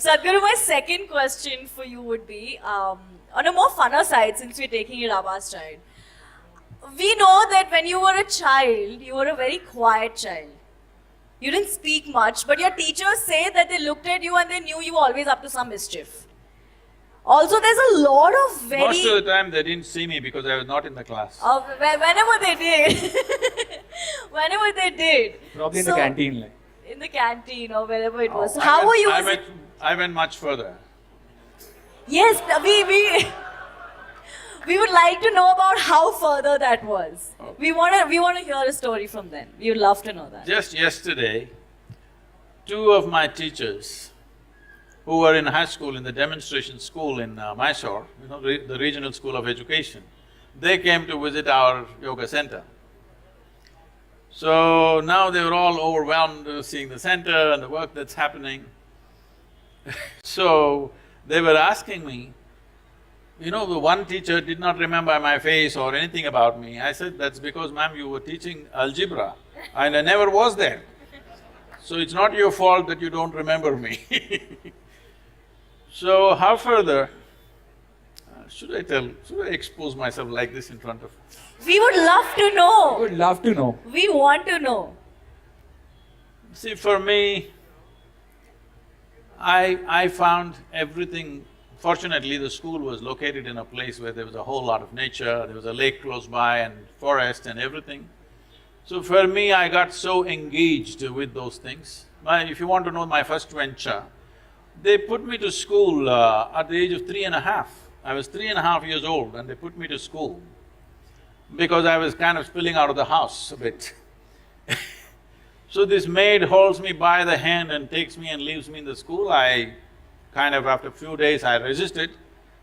Sadhguru, my second question for you would be, on a more funner side, since we're taking it up our stride. We know that when you were a child, you were a very quiet child. You didn't speak much, but your teachers say that they looked at you and they knew you were always up to some mischief. Also, there's a lot of very... Most of the time they didn't see me because I was not in the class. Whenever they did. Whenever they did. Probably in the canteen. Like. In the canteen or wherever it was. So how were you? I went much further. Yes, we would like to know about how further that was. Okay. We want to hear a story from them. We would love to know that. Just yesterday, two of my teachers who were in high school, in the demonstration school in Mysore, the regional school of education, they came to visit our yoga center. So now they were all overwhelmed seeing the center and the work that's happening. So they were asking me, the one teacher did not remember my face or anything about me. I said, that's because ma'am, you were teaching algebra and I never was there. So it's not your fault that you don't remember me. So how further, should I expose myself like this in front of… We would love to know. We would love to know. We want to know. See, for me, I found everything… Fortunately, the school was located in a place where there was a whole lot of nature, there was a lake close by and forest and everything. So for me, I got so engaged with those things. If you want to know my first venture, they put me to school at the age of 3.5. I was 3.5 years old and they put me to school because I was kind of spilling out of the house a bit. So this maid holds me by the hand and takes me and leaves me in the school. After a few days I resisted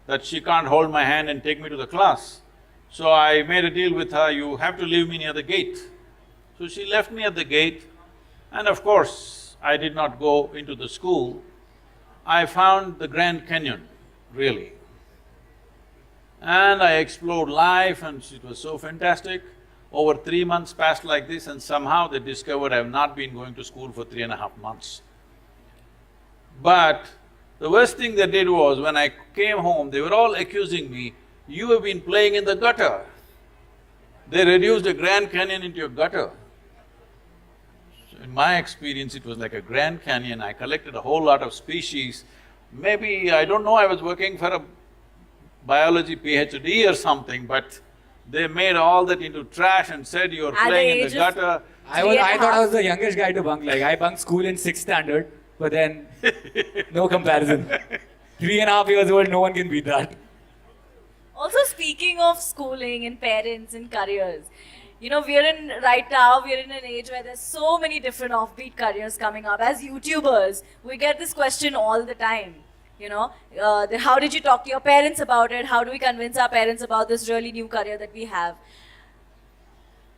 that she can't hold my hand and take me to the class. So I made a deal with her, you have to leave me near the gate. So she left me at the gate and of course, I did not go into the school. I found the Grand Canyon, really. And I explored life and it was so fantastic. Over 3 months passed like this and somehow they discovered I have not been going to school for 3.5 months. But the worst thing they did was, when I came home, they were all accusing me, you have been playing in the gutter. They reduced a Grand Canyon into a gutter. So in my experience, it was like a Grand Canyon. I collected a whole lot of species. Maybe, I don't know, I was working for a biology PhD or something, but they made all that into trash and said you're playing in the gutter. I thought I was the youngest guy to bunk, like I bunked school in 6th standard, but then no comparison. 3.5 years old, no one can beat that. Also, speaking of schooling and parents and careers, right now, we're in an age where there's so many different offbeat careers coming up. As YouTubers, we get this question all the time, how did you talk to your parents about it? How do we convince our parents about this really new career that we have?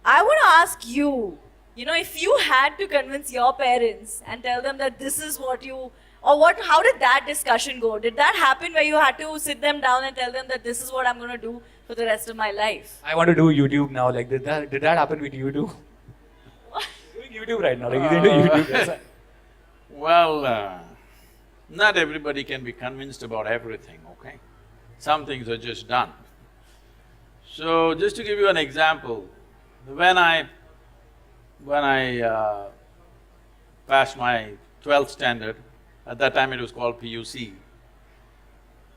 I want to ask you, if you had to convince your parents and tell them that this is what you… how did that discussion go? Did that happen where you had to sit them down and tell them that this is what I'm going to do for the rest of my life? I want to do YouTube now, like did that happen with you too? Doing YouTube right now, like he's into YouTube, that's why. Well, not everybody can be convinced about everything, okay? Some things are just done. So, just to give you an example, when I passed my 12th standard, at that time it was called PUC.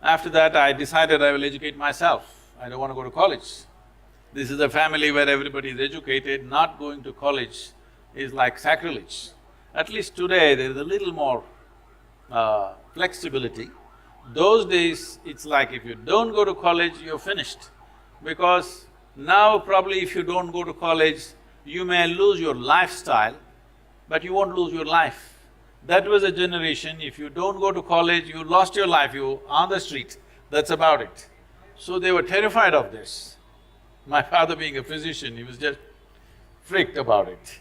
After that, I decided I will educate myself. I don't want to go to college. This is a family where everybody is educated. Not going to college is like sacrilege. At least today, there is a little more flexibility. Those days, it's like if you don't go to college, you're finished. Because now probably if you don't go to college, you may lose your lifestyle, but you won't lose your life. That was a generation, if you don't go to college, you lost your life, you're on the street, that's about it. So they were terrified of this. My father being a physician, he was just freaked about it.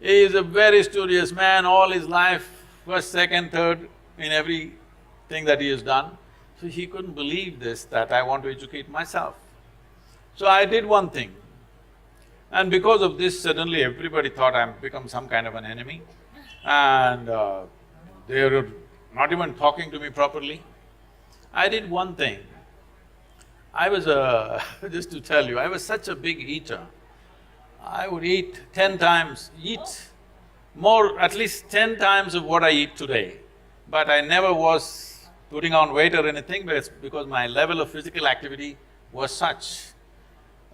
He is a very studious man, all his life, first, second, third in everything that he has done. So he couldn't believe this, that I want to educate myself. So I did one thing. And because of this, suddenly everybody thought I've become some kind of an enemy. And they were not even talking to me properly. I did one thing. I was just to tell you, I was such a big eater. I would eat 10 times, more, at least 10 times of what I eat today. But I never was putting on weight or anything, but it's because my level of physical activity was such.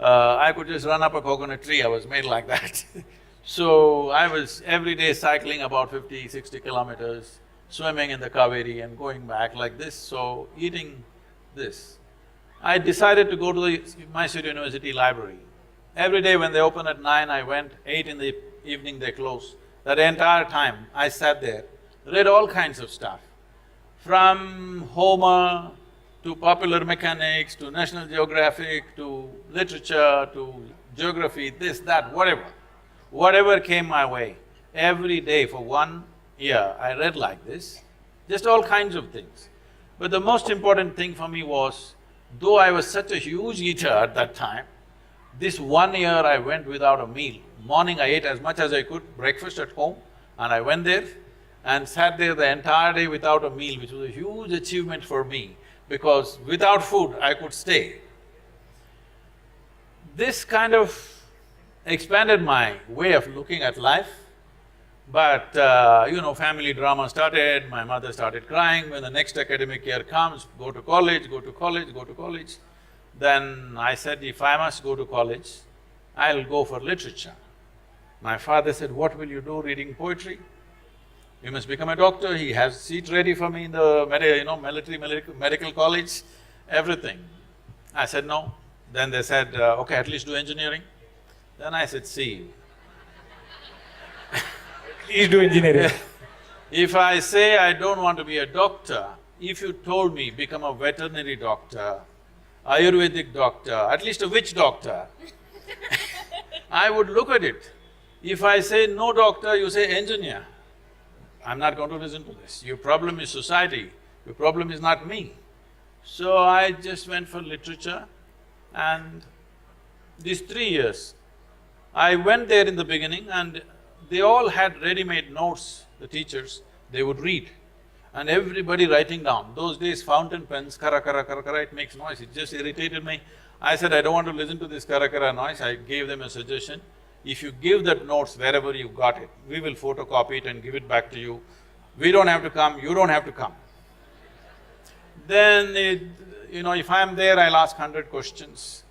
I could just run up a coconut tree, I was made like that. So I was every day cycling about 50, 60 kilometers, swimming in the Kaveri and going back like this, so eating this. I decided to go to the Mysore University library. Every day when they open at 9, I went, 8 in the evening they close. That entire time I sat there, read all kinds of stuff. From Homer to popular mechanics, to National Geographic, to literature, to geography, this, that, whatever. Whatever came my way, every day for 1 year I read like this, just all kinds of things. But the most important thing for me was, though I was such a huge eater at that time, this 1 year I went without a meal. Morning I ate as much as I could, breakfast at home, and I went there and sat there the entire day without a meal, which was a huge achievement for me, because without food I could stay. This kind of expanded my way of looking at life, but family drama started, my mother started crying when the next academic year comes, go to college, go to college, go to college. Then I said, if I must go to college, I'll go for literature. My father said, what will you do reading poetry? You must become a doctor. He has seat ready for me in the medical college, everything. I said no. Then they said, okay, at least do engineering. Then I said, see, Please do engineering. if I say I don't want to be a doctor, if you told me become a veterinary doctor, Ayurvedic doctor, at least a witch doctor, I would look at it. If I say no doctor, you say engineer, I'm not going to listen to this. Your problem is society, your problem is not me. So I just went for literature, and these 3 years, I went there in the beginning and they all had ready-made notes, the teachers, they would read. And everybody writing down. Those days fountain pens, kara kara kara kara, it makes noise, it just irritated me. I said, I don't want to listen to this kara kara noise. I gave them a suggestion. If you give that notes wherever you got it, we will photocopy it and give it back to you. We don't have to come, you don't have to come. Then if I'm there, I'll ask 100 questions.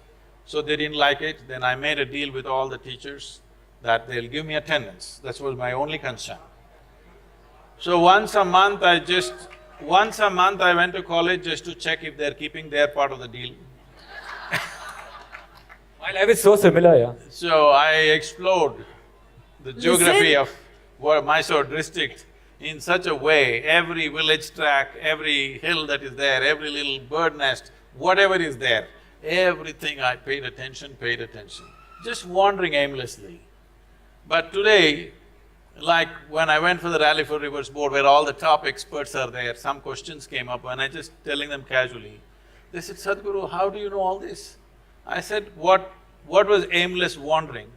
So they didn't like it, then I made a deal with all the teachers that they'll give me attendance. That was my only concern. So once a month I went to college just to check if they're keeping their part of the deal. My life is so similar, yeah. So I explored the geography of Mysore district in such a way, every village track, every hill that is there, every little bird nest, whatever is there, everything I paid attention, just wandering aimlessly. But today, like when I went for the Rally for Rivers board where all the top experts are there, some questions came up and I just telling them casually, they said, Sadhguru, how do you know all this? I said, what was aimless wandering?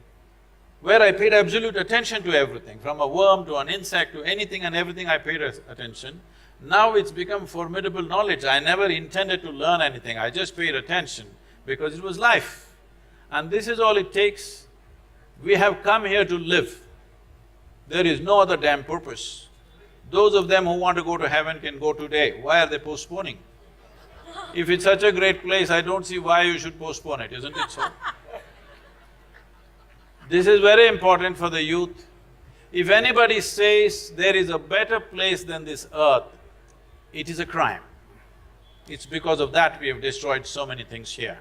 Where I paid absolute attention to everything, from a worm to an insect to anything and everything I paid attention. Now it's become formidable knowledge. I never intended to learn anything, I just paid attention because it was life. And this is all it takes. We have come here to live. There is no other damn purpose. Those of them who want to go to heaven can go today. Why are they postponing? If it's such a great place, I don't see why you should postpone it, isn't it so? This is very important for the youth. If anybody says there is a better place than this earth, it is a crime. It's because of that we have destroyed so many things here.